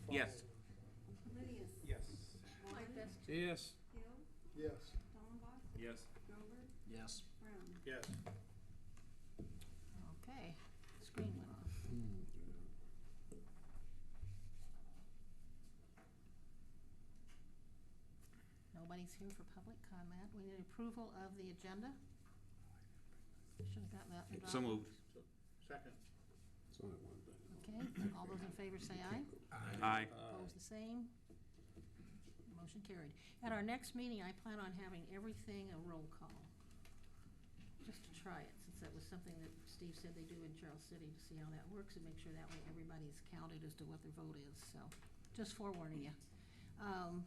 Yes. Lydius. Yes. Vaughn. Yes. Hill. Yes. Dallenbach. Yes. Grover. Yes. Brown. Yes. Okay, screen went off. Nobody's here for public comment. We need approval of the agenda. Should have gotten that. in So moved. Second. It's only one thing. Okay, all those in favor say aye. Aye. Opposed, the same. Motion carried. At our next meeting, I plan on having everything a roll call, just to try it, since that was something that Steve said they do in Charles City, to see how that works and make sure that way everybody's counted as to what their vote is. So, just forewarning you.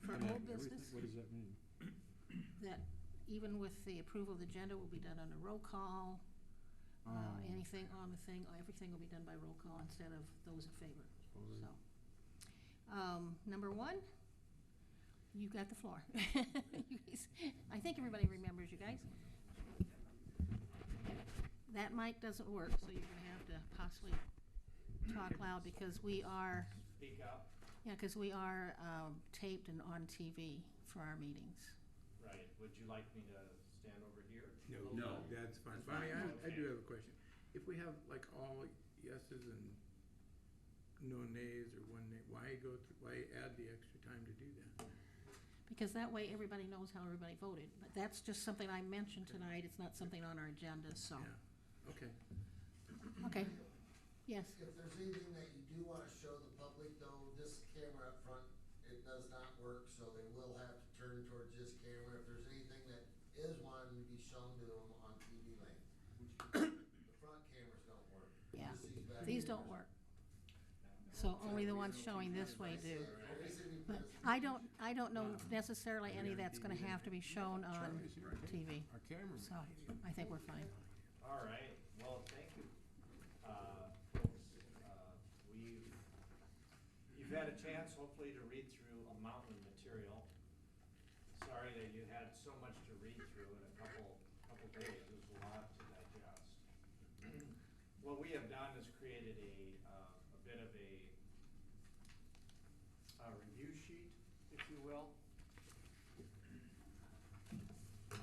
For old business, What does that mean? that even with the approval of the agenda will be done on a roll call. Anything on the thing, everything will be done by roll call instead of those in favor. So, number one, you got the floor. You guys- I think everybody remembers, you guys. That mic doesn't work, so you're gonna have to possibly talk loud because we are, Speak up. yeah, because we are taped and on TV for our meetings. Right. Would you like me to stand over here? No, that's fine. Bonnie, I do have a question. If we have like all yeses and no nays or one nay, why add the extra time to do that? Because that way everybody knows how everybody voted. But that's just something I mentioned tonight. It's not something on our agenda, so. Yeah, okay. Okay. Yes. If there's anything that you do want to show the public, though, this camera up front, it does not work, so they will have to turn towards this camera. If there's anything that is wanting to be shown to them on TV land, the front cameras don't work. Yeah. Just back These here. don't work. So only the ones showing this way do. The reason we put But this- I don't know necessarily any that's gonna have to be shown on TV. Our cameras. So I think we're fine. All right. Well, thank you, folks. You've had a chance, hopefully, to read through a mountain of material. Sorry that you had so much to read through in a couple days. It was a lot to digest. What we have done is created a bit of a review sheet, if you will.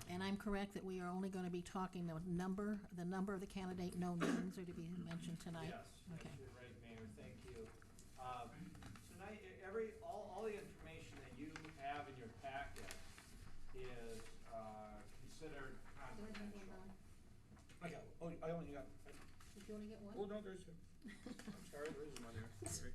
And I'm correct that we are only gonna be talking the number of the candidate, no names are to be mentioned tonight? Yes, Okay. that's right, Mayor, thank you. Tonight, all the information that you have in your packet is considered confidential. I got, I only got, Did you only get one? no, there's, I'm sorry, there is one there. Sorry.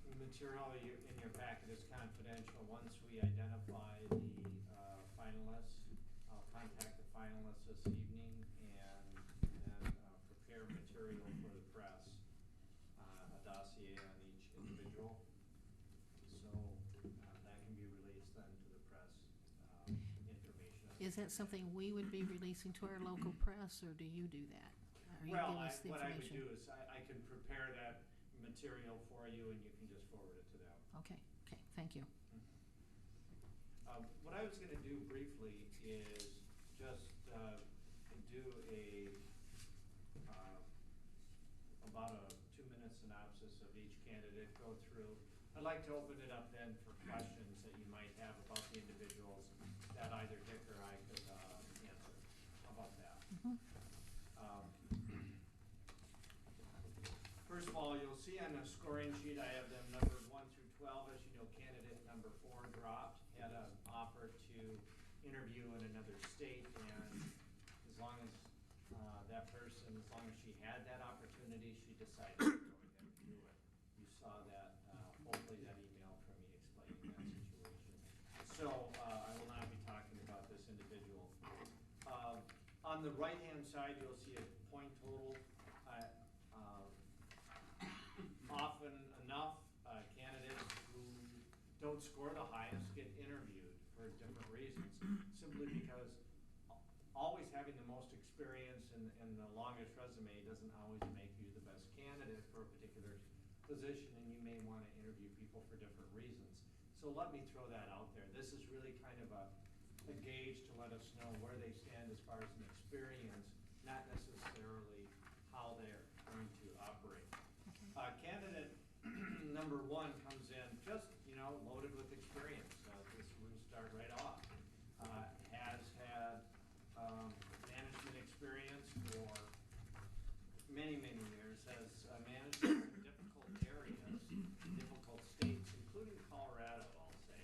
The material in your packet is confidential. Once we identify the finalists, I'll contact the finalists this evening and then prepare material for the press, a dossier on each individual. So that can be released then to the press, information. Is that something we would be releasing to our local press, or do you do that? Or you Well, give us the what I would information? do is I can prepare that material for you and you can just forward it to them. Okay, thank you. What I was gonna do briefly is just do about a 2-minute synopsis of each candidate, go through. I'd like to open it up then for questions that you might have about the individuals that either Dick or I could answer. How about that? First of all, you'll see on the scoring sheet, I have them numbered 1 through 12. As you know, candidate number 4 dropped, had an offer to interview in another state, and as long as that person, as long as she had that opportunity, she decided to go ahead and do it. You saw that, hopefully that email from me explaining that situation. So I will not be talking about this individual. On the right-hand side, you'll see a point total. Often enough, candidates who don't score the highest get interviewed for different reasons, simply because always having the most experience and the longest resume doesn't always make you the best candidate for a particular position, and you may want to interview people for different reasons. So let me throw that out there. This is really kind of a gauge to let us know where they stand as far as an experience, not necessarily number one comes in just, loaded with experience. This we start right off. Has had management experience for many, many years. Has managed some difficult areas, difficult states, including Colorado, I'll say,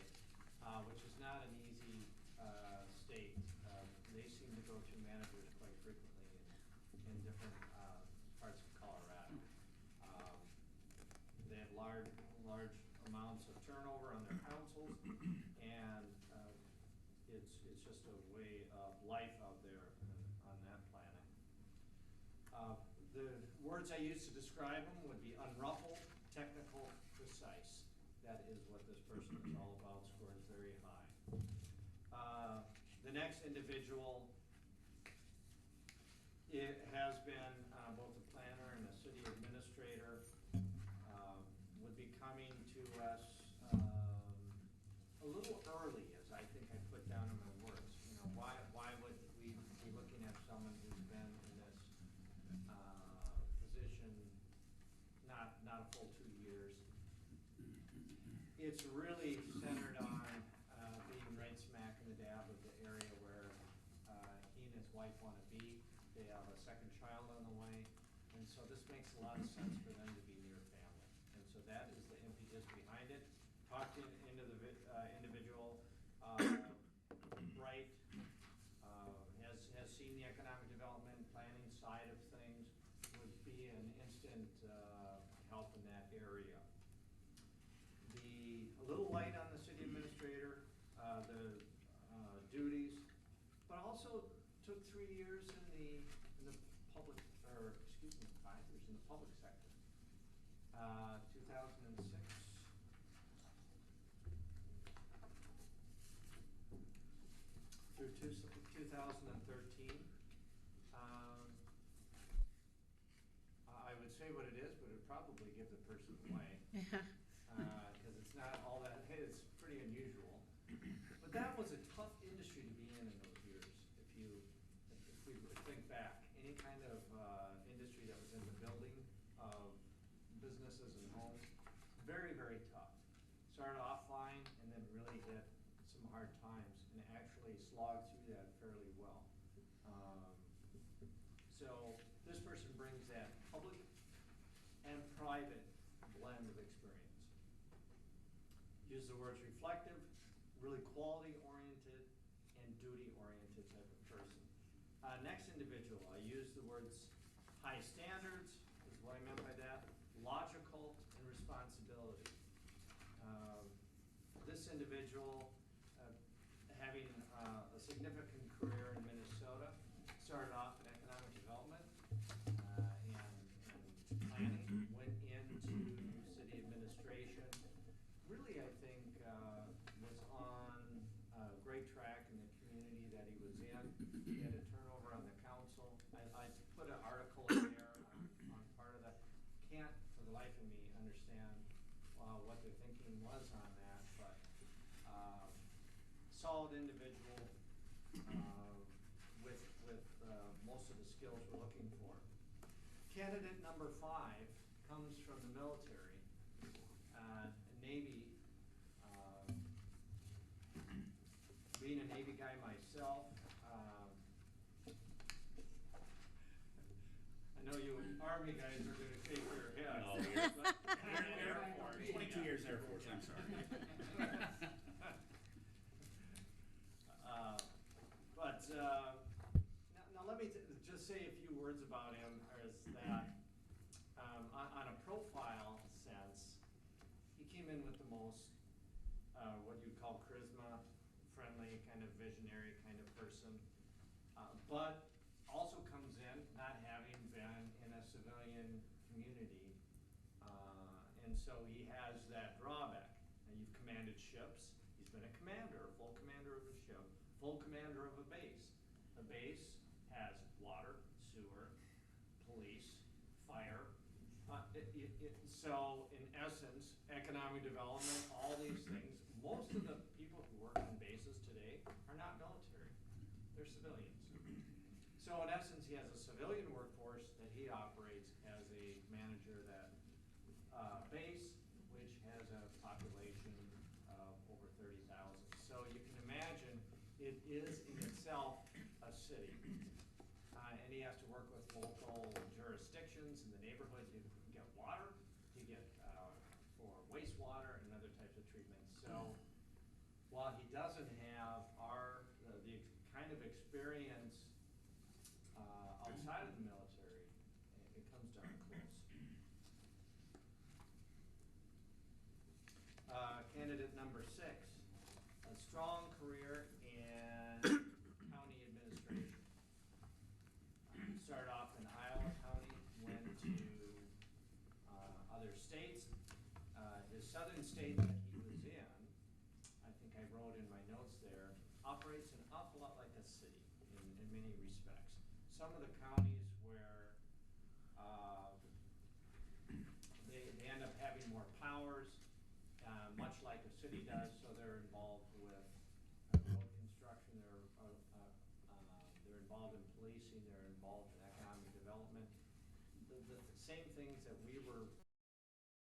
which is not an easy state. They seem to go to managers quite frequently in different parts of Colorado. They have large amounts of turnover on their councils, and it's just a way of life out there on that planet. The words I use to describe them would be unruffled, technical, precise. That is what this person is all about, scores very high. The next individual, it has been both a planner and a city administrator, would be coming to us a little early, as I think I put down in my words. Why would we be looking at someone who's been in this position not a full 2 years? It's really centered on being right smack in the dab of the area where he and his wife want to be. They have a second child on the way, and so this makes a lot of sense for them to be near family. And so that is the impetus behind it. Talked into the individual, bright, has seen the economic development planning side of things, would be an instant help in that area. A little light on the city administrator, the duties, but also took 3 years in the public, or excuse me, 5 years in the public sector. 2006. Through 2013. I would say what it is, but it would probably give the person away. Because it's not all that, it's pretty unusual. But that was a tough industry to be in those years. If we think back, any kind of industry that was in the building of businesses and homes, very, very tough. Started off fine and then really hit some hard times and actually slogged through that fairly well. So this person brings that public and private blend of experience. Use the words reflective, really quality-oriented, and duty-oriented type of person. Next individual, I use the words high standards, is what I meant by that, logical, and responsibility. This individual, having a significant career in Minnesota, started off in economic development and planning, went into city administration. Really, I think, was on a great track in the community that he was in. He had a turnover on the council. I put an article in there on part of that. Can't, for the life of me, understand what their thinking was on that, but solid individual with most of the skills we're looking for. Candidate number 5 comes from the military, Navy. Being a Navy guy myself, I know you Army guys are going to shake your heads. No. But Air Force. 22 years Air Force, I'm sorry. Now let me just say a few words about him. Is that on a profile sense, he came in with the most what you'd call charisma, friendly, kind of visionary kind of person, but also comes in not having been in a civilian community, and so he has that drawback. Now, you've commanded ships. He's been a commander, a full commander of a ship, full commander of a base. A base has water, sewer, police, fire. So in essence, economic development, all these things, most of the people who work on bases today are not military. They're civilians. So in essence, he has a civilian workforce that he operates as a manager that base, which it is in itself a city. And he has to work with local jurisdictions in the neighborhood to get water, to get, for wastewater and other types of treatments. So while he doesn't have the kind of experience, outside of the military, it comes darn close. Candidate number 6, a strong career in county administration. Started off in Iowa County, went to other states. His southern state that he was in, I think I wrote in my notes there, operates an awful lot like a city in many respects. Some of the counties where they end up having more powers, much like a city does, so they're involved with road construction, they're involved in policing, they're involved in economic development. The same things that we were